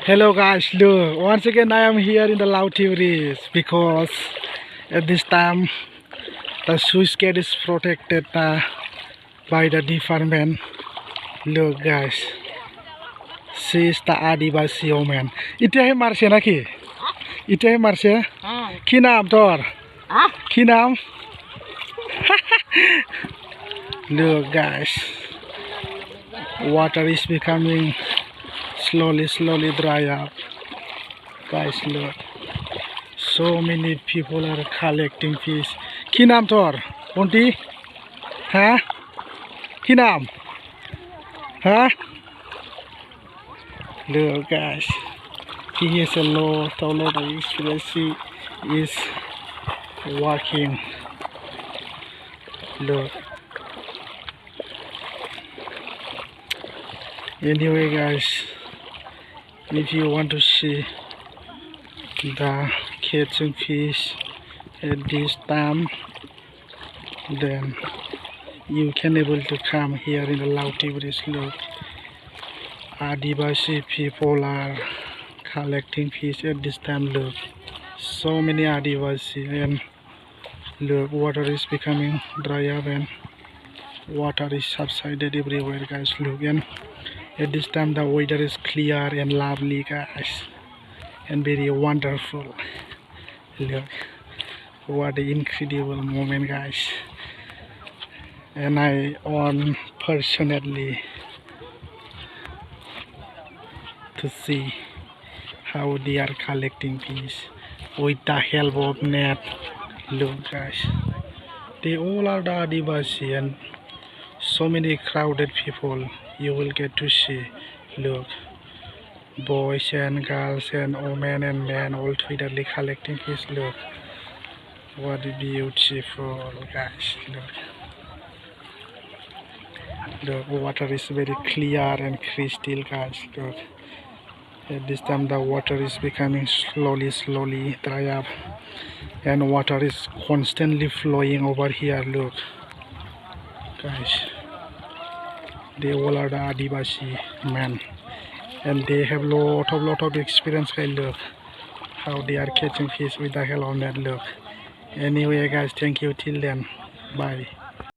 Hello guys, look, once again I am here in the laoti because at this time the sluice gate is protected by the department. Look guys, she is the Adivasi woman. Ite hai marse na ki? Ite hai marse? Ki naam tor? Ki naam? Look guys, water is becoming slowly dry up. Guys, look, so many people are collecting fish. Ki naam tor? Bonti? Huh? Ki naam? Huh? Look guys, he has a lot of experience. He is working. Look. Anyway guys, if you want to see the catching fish at this time, then you can able to come here in the Lauti Bridge. Look, Adivasi people are collecting fish at this time. Look, so many Adivasi, and look, water is becoming dry up and water is subsided everywhere guys. Look, and at this time the weather is clear and lovely guys, and very wonderful. Look, what an incredible moment guys. And I want personally to see how they are collecting fish with the help of net. Look guys, they all are the Adivasi and so many crowded people you will get to see. Look, boys and girls and women and men all together collecting fish. Look, what beautiful guys. Look, the water is very clear and crystal guys. Look, at this time the water is becoming slowly dry up and water is constantly flowing over here. Look guys, they all are the Adivasi men and they have lot of experience guys. Look how they are catching fish with the help of net. Look, anyway guys, thank you till then, bye.